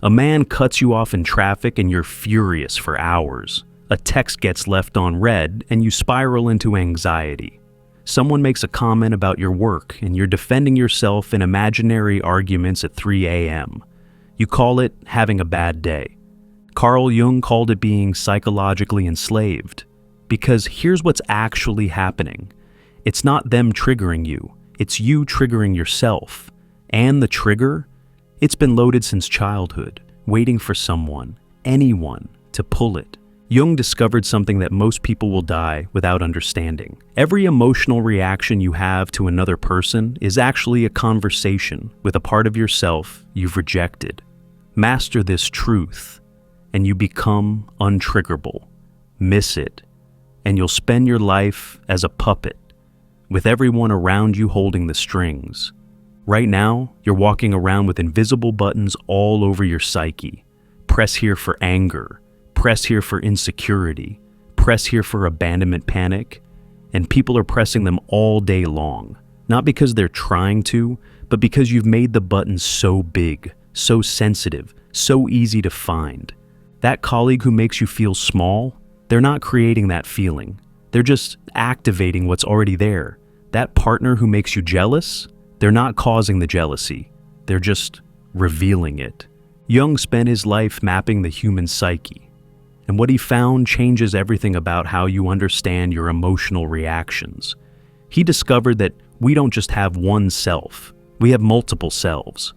A man cuts you off in traffic and you're furious for hours. A text gets left on read and you spiral into anxiety. Someone makes a comment about your work and you're defending yourself in imaginary arguments at 3 a.m. You call it having a bad day. Carl Jung called it being psychologically enslaved. Because here's what's actually happening. It's not them triggering you, it's you triggering yourself. And the trigger? It's been loaded since childhood, waiting for someone, anyone, to pull it. Jung discovered something that most people will die without understanding. Every emotional reaction you have to another person is actually a conversation with a part of yourself you've rejected. Master this truth, and you become untriggerable. Miss it, and you'll spend your life as a puppet, with everyone around you holding the strings. Right now, you're walking around with invisible buttons all over your psyche. Press here for anger. Press here for insecurity. Press here for abandonment panic. And people are pressing them all day long. Not because they're trying to, but because you've made the buttons so big, so sensitive, so easy to find. That colleague who makes you feel small, they're not creating that feeling. They're just activating what's already there. That partner who makes you jealous, they're not causing the jealousy. They're just revealing it. Jung spent his life mapping the human psyche, and what he found changes everything about how you understand your emotional reactions. He discovered that we don't just have one self, we have multiple selves.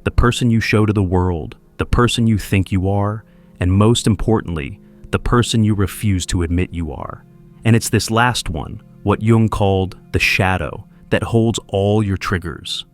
The person you show to the world, the person you think you are, and most importantly, the person you refuse to admit you are. And it's this last one, what Jung called the shadow, that holds all your triggers.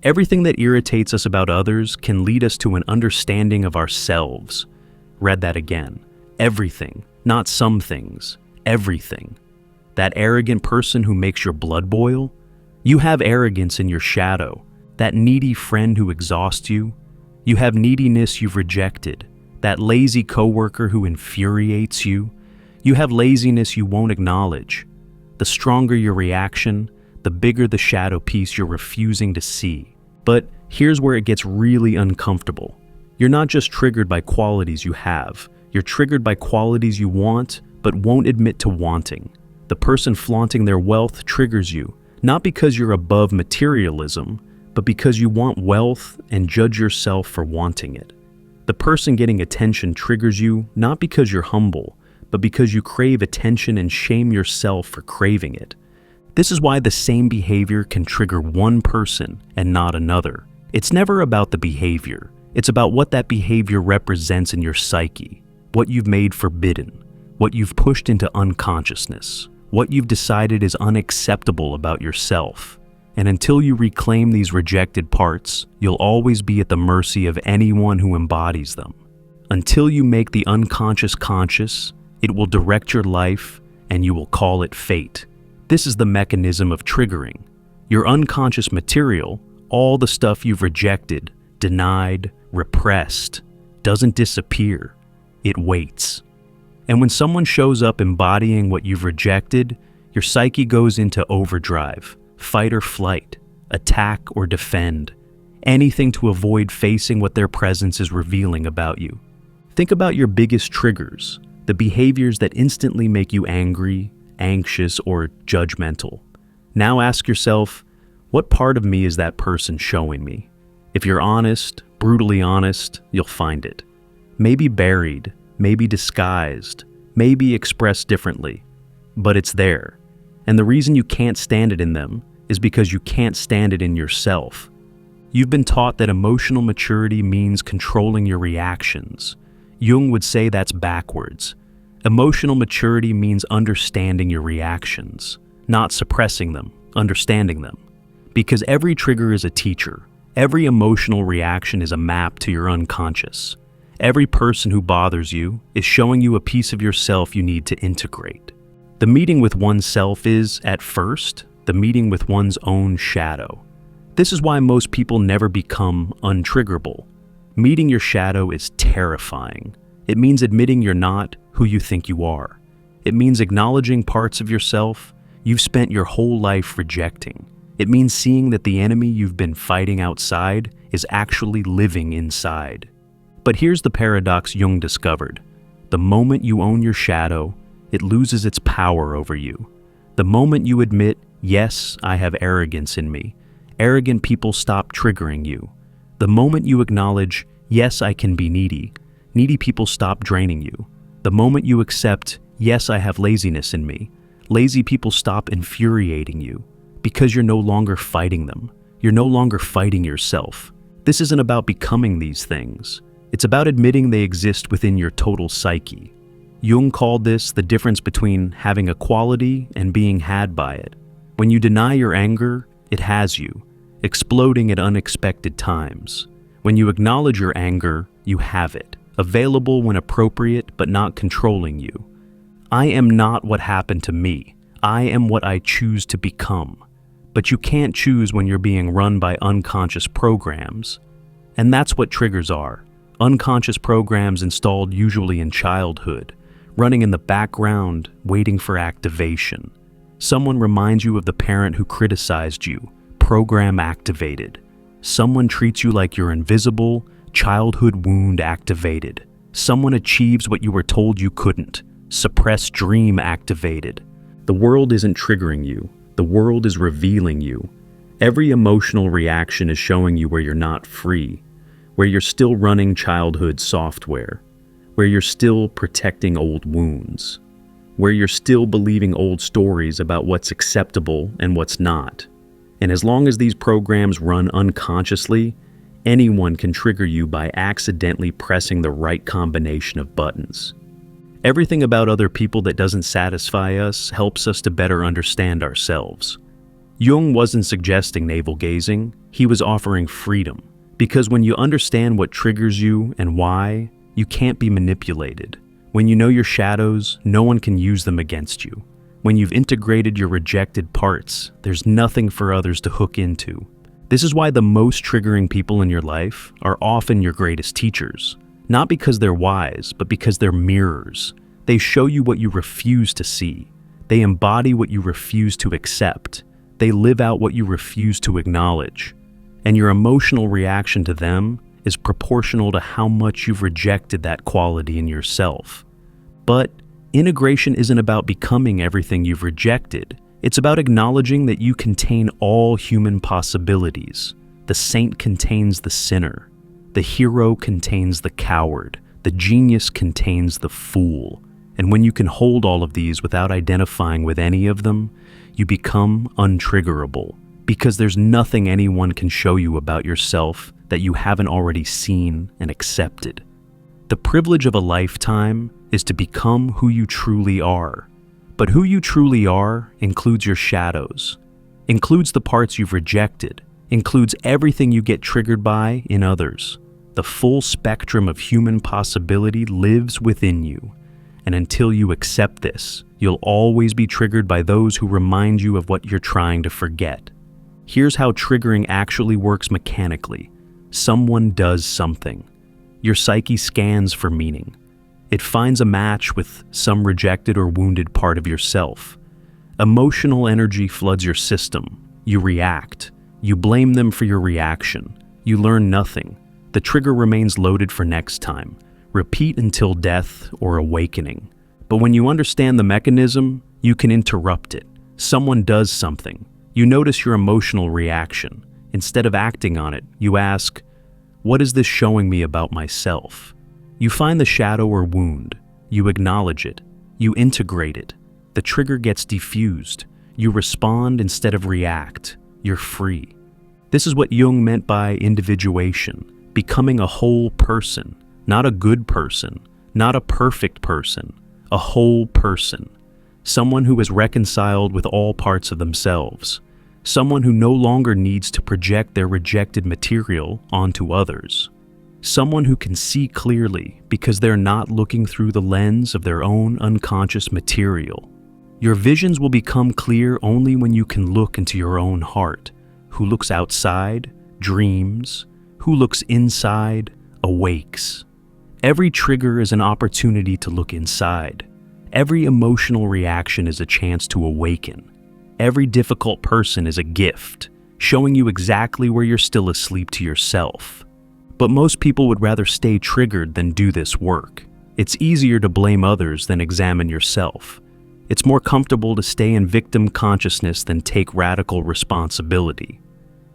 Everything that irritates us about others can lead us to an understanding of ourselves. Read that again. Everything, not some things, everything. That arrogant person who makes your blood boil? You have arrogance in your shadow. That needy friend who exhausts you? You have neediness you've rejected. That lazy coworker who infuriates you? You have laziness you won't acknowledge. The stronger your reaction, the bigger the shadow piece you're refusing to see. But here's where it gets really uncomfortable. You're not just triggered by qualities you have. You're triggered by qualities you want, but won't admit to wanting. The person flaunting their wealth triggers you, not because you're above materialism, but because you want wealth and judge yourself for wanting it. The person getting attention triggers you, not because you're humble, but because you crave attention and shame yourself for craving it. This is why the same behavior can trigger one person and not another. It's never about the behavior. It's about what that behavior represents in your psyche, what you've made forbidden, what you've pushed into unconsciousness, what you've decided is unacceptable about yourself. And until you reclaim these rejected parts, you'll always be at the mercy of anyone who embodies them. Until you make the unconscious conscious, it will direct your life and you will call it fate. This is the mechanism of triggering. Your unconscious material, all the stuff you've rejected, denied, repressed, doesn't disappear. It waits. And when someone shows up embodying what you've rejected, your psyche goes into overdrive, fight or flight, attack or defend, anything to avoid facing what their presence is revealing about you. Think about your biggest triggers, the behaviors that instantly make you angry, anxious, or judgmental. Now ask yourself, what part of me is that person showing me? If you're honest, brutally honest, you'll find it. Maybe buried, maybe disguised, maybe expressed differently, but it's there. And the reason you can't stand it in them is because you can't stand it in yourself. You've been taught that emotional maturity means controlling your reactions. Jung would say that's backwards. Emotional maturity means understanding your reactions, not suppressing them, understanding them. Because every trigger is a teacher. Every emotional reaction is a map to your unconscious. Every person who bothers you is showing you a piece of yourself you need to integrate. The meeting with oneself is, at first, the meeting with one's own shadow. This is why most people never become untriggerable. Meeting your shadow is terrifying. It means admitting you're not who you think you are. It means acknowledging parts of yourself you've spent your whole life rejecting. It means seeing that the enemy you've been fighting outside is actually living inside. But here's the paradox Jung discovered. The moment you own your shadow, it loses its power over you. The moment you admit, yes, I have arrogance in me, arrogant people stop triggering you. The moment you acknowledge, yes, I can be needy, needy people stop draining you. The moment you accept, yes, I have laziness in me, lazy people stop infuriating you, because you're no longer fighting them. You're no longer fighting yourself. This isn't about becoming these things. It's about admitting they exist within your total psyche. Jung called this the difference between having a quality and being had by it. When you deny your anger, it has you, exploding at unexpected times. When you acknowledge your anger, you have it, available when appropriate but not controlling you. I am not what happened to me. I am what I choose to become. But you can't choose when you're being run by unconscious programs. And that's what triggers are. Unconscious programs installed usually in childhood, running in the background, waiting for activation. Someone reminds you of the parent who criticized you, program activated. Someone treats you like you're invisible, childhood wound activated. Someone achieves what you were told you couldn't, suppressed dream activated. The world isn't triggering you, the world is revealing you. Every emotional reaction is showing you where you're not free, where you're still running childhood software, where you're still protecting old wounds, where you're still believing old stories about what's acceptable and what's not. And as long as these programs run unconsciously, anyone can trigger you by accidentally pressing the right combination of buttons. Everything about other people that doesn't satisfy us helps us to better understand ourselves. Jung wasn't suggesting navel-gazing, he was offering freedom. Because when you understand what triggers you and why, you can't be manipulated. When you know your shadows, no one can use them against you. When you've integrated your rejected parts, there's nothing for others to hook into. This is why the most triggering people in your life are often your greatest teachers. Not because they're wise, but because they're mirrors. They show you what you refuse to see. They embody what you refuse to accept. They live out what you refuse to acknowledge. And your emotional reaction to them is proportional to how much you've rejected that quality in yourself. But integration isn't about becoming everything you've rejected. It's about acknowledging that you contain all human possibilities. The saint contains the sinner. The hero contains the coward. The genius contains the fool. And when you can hold all of these without identifying with any of them, you become untriggerable. Because there's nothing anyone can show you about yourself that you haven't already seen and accepted. The privilege of a lifetime is to become who you truly are. But who you truly are includes your shadows, includes the parts you've rejected, includes everything you get triggered by in others. The full spectrum of human possibility lives within you. And until you accept this, you'll always be triggered by those who remind you of what you're trying to forget. Here's how triggering actually works mechanically. Someone does something. Your psyche scans for meaning. It finds a match with some rejected or wounded part of yourself. Emotional energy floods your system. You react. You blame them for your reaction. You learn nothing. The trigger remains loaded for next time. Repeat until death or awakening. But when you understand the mechanism, you can interrupt it. Someone does something. You notice your emotional reaction. Instead of acting on it, you ask, what is this showing me about myself? You find the shadow or wound. You acknowledge it. You integrate it. The trigger gets diffused. You respond instead of react. You're free. This is what Jung meant by individuation, becoming a whole person, not a good person, not a perfect person, a whole person. Someone who is reconciled with all parts of themselves. Someone who no longer needs to project their rejected material onto others. Someone who can see clearly because they're not looking through the lens of their own unconscious material. Your visions will become clear only when you can look into your own heart. Who looks outside, dreams. Who looks inside, awakes. Every trigger is an opportunity to look inside. Every emotional reaction is a chance to awaken. Every difficult person is a gift, showing you exactly where you're still asleep to yourself. But most people would rather stay triggered than do this work. It's easier to blame others than examine yourself. It's more comfortable to stay in victim consciousness than take radical responsibility.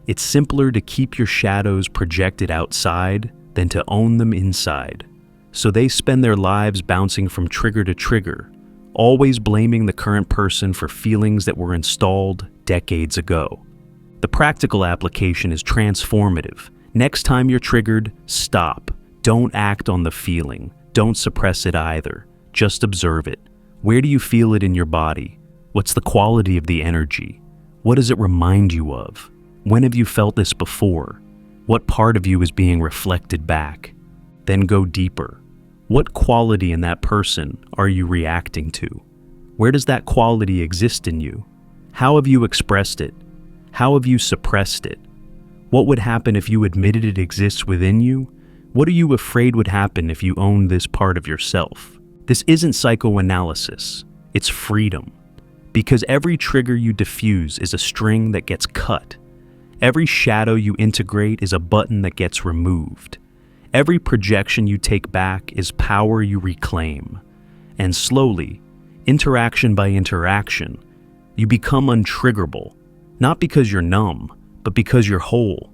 It's simpler to keep your shadows projected outside than to own them inside. So they spend their lives bouncing from trigger to trigger, always blaming the current person for feelings that were installed decades ago. The practical application is transformative. Next time you're triggered, stop. Don't act on the feeling. Don't suppress it either. Just observe it. Where do you feel it in your body? What's the quality of the energy? What does it remind you of? When have you felt this before? What part of you is being reflected back? Then go deeper. What quality in that person are you reacting to? Where does that quality exist in you? How have you expressed it? How have you suppressed it? What would happen if you admitted it exists within you? What are you afraid would happen if you owned this part of yourself? This isn't psychoanalysis, it's freedom. Because every trigger you diffuse is a string that gets cut. Every shadow you integrate is a button that gets removed. Every projection you take back is power you reclaim. And slowly, interaction by interaction, you become untriggerable, not because you're numb, but because you're whole.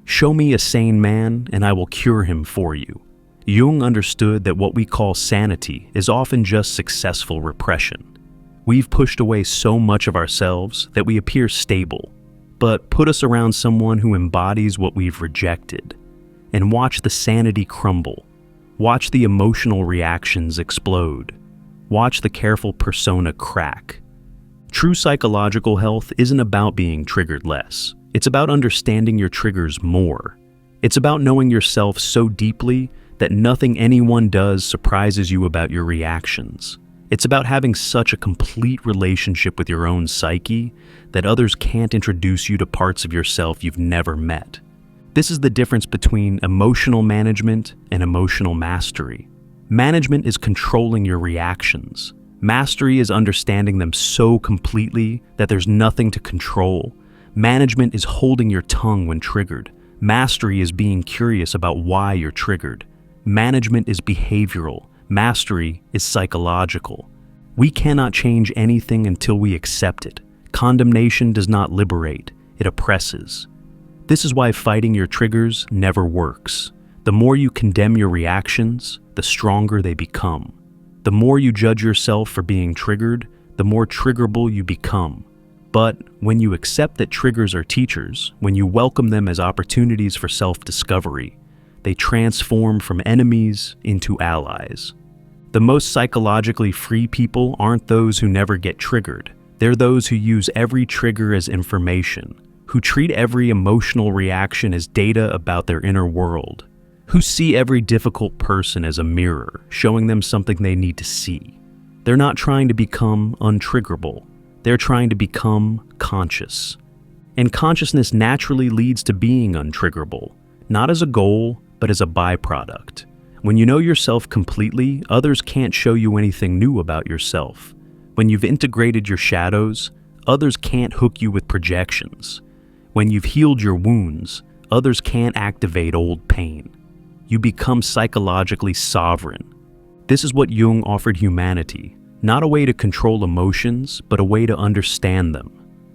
Show me a sane man and I will cure him for you. Jung understood that what we call sanity is often just successful repression. We've pushed away so much of ourselves that we appear stable, but put us around someone who embodies what we've rejected, and watch the sanity crumble. Watch the emotional reactions explode. Watch the careful persona crack. True psychological health isn't about being triggered less. It's about understanding your triggers more. It's about knowing yourself so deeply that nothing anyone does surprises you about your reactions. It's about having such a complete relationship with your own psyche that others can't introduce you to parts of yourself you've never met. This is the difference between emotional management and emotional mastery. Management is controlling your reactions. Mastery is understanding them so completely that there's nothing to control. Management is holding your tongue when triggered. Mastery is being curious about why you're triggered. Management is behavioral. Mastery is psychological. We cannot change anything until we accept it. Condemnation does not liberate, it oppresses. This is why fighting your triggers never works. The more you condemn your reactions, the stronger they become. The more you judge yourself for being triggered, the more triggerable you become. But when you accept that triggers are teachers, when you welcome them as opportunities for self-discovery, they transform from enemies into allies. The most psychologically free people aren't those who never get triggered. They're those who use every trigger as information, who treat every emotional reaction as data about their inner world, who see every difficult person as a mirror, showing them something they need to see. They're not trying to become untriggerable. They're trying to become conscious. And consciousness naturally leads to being untriggerable, not as a goal, but as a byproduct. When you know yourself completely, others can't show you anything new about yourself. When you've integrated your shadows, others can't hook you with projections. When you've healed your wounds, others can't activate old pain. You become psychologically sovereign. This is what Jung offered humanity, not a way to control emotions, but a way to understand them.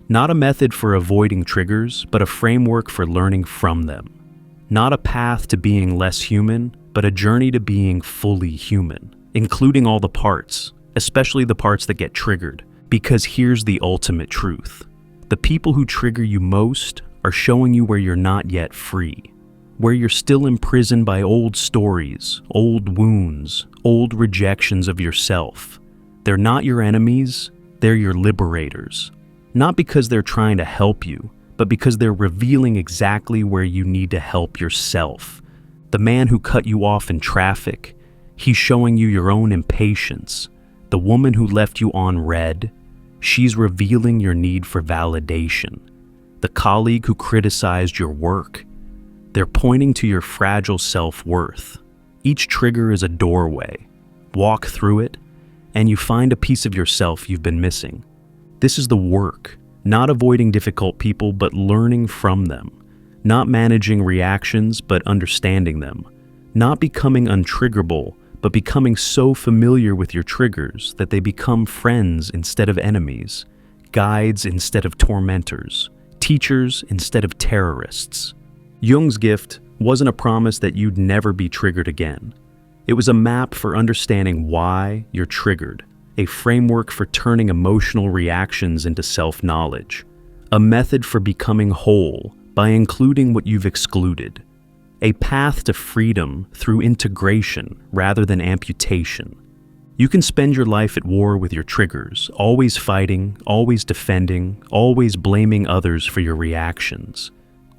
Not a method for avoiding triggers, but a framework for learning from them. Not a path to being less human, but a journey to being fully human, including all the parts, especially the parts that get triggered. Because here's the ultimate truth. The people who trigger you most are showing you where you're not yet free, where you're still imprisoned by old stories, old wounds, old rejections of yourself. They're not your enemies, they're your liberators. Not because they're trying to help you, but because they're revealing exactly where you need to help yourself. The man who cut you off in traffic, he's showing you your own impatience. The woman who left you on red, she's revealing your need for validation. The colleague who criticized your work, they're pointing to your fragile self-worth. Each trigger is a doorway. Walk through it, and you find a piece of yourself you've been missing. This is the work, not avoiding difficult people, but learning from them. Not managing reactions, but understanding them. Not becoming untriggerable, but becoming so familiar with your triggers that they become friends instead of enemies, guides instead of tormentors, teachers instead of terrorists. Jung's gift wasn't a promise that you'd never be triggered again. It was a map for understanding why you're triggered, a framework for turning emotional reactions into self-knowledge, a method for becoming whole by including what you've excluded, a path to freedom through integration rather than amputation. You can spend your life at war with your triggers, always fighting, always defending, always blaming others for your reactions.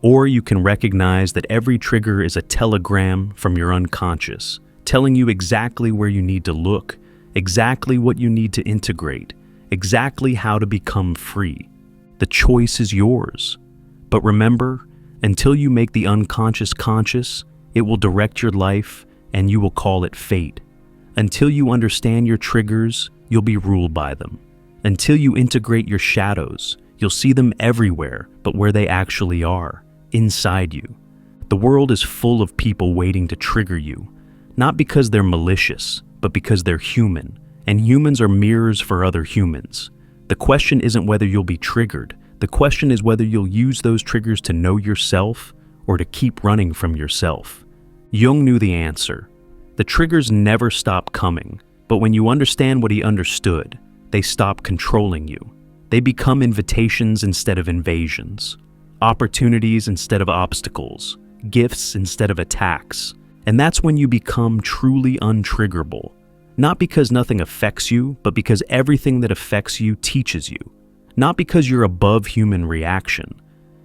Or you can recognize that every trigger is a telegram from your unconscious, telling you exactly where you need to look, exactly what you need to integrate, exactly how to become free. The choice is yours. But remember, until you make the unconscious conscious, it will direct your life and you will call it fate. Until you understand your triggers, you'll be ruled by them. Until you integrate your shadows, you'll see them everywhere but where they actually are, inside you. The world is full of people waiting to trigger you, not because they're malicious, but because they're human, and humans are mirrors for other humans. The question isn't whether you'll be triggered. The question is whether you'll use those triggers to know yourself or to keep running from yourself. Jung knew the answer. The triggers never stop coming, but when you understand what he understood, they stop controlling you. They become invitations instead of invasions, opportunities instead of obstacles, gifts instead of attacks. And that's when you become truly untriggerable. Not because nothing affects you, but because everything that affects you teaches you. Not because you're above human reaction,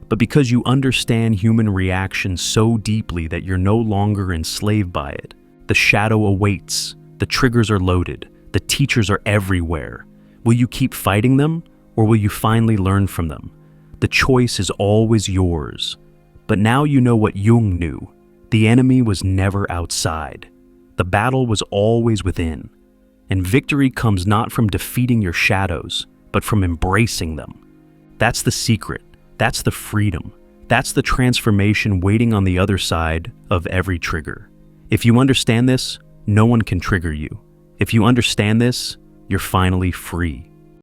but because you understand human reaction so deeply that you're no longer enslaved by it. The shadow awaits. The triggers are loaded. The teachers are everywhere. Will you keep fighting them, or will you finally learn from them? The choice is always yours. But now you know what Jung knew. The enemy was never outside. The battle was always within. And victory comes not from defeating your shadows, but from embracing them. That's the secret. That's the freedom. That's the transformation waiting on the other side of every trigger. If you understand this, no one can trigger you. If you understand this, you're finally free.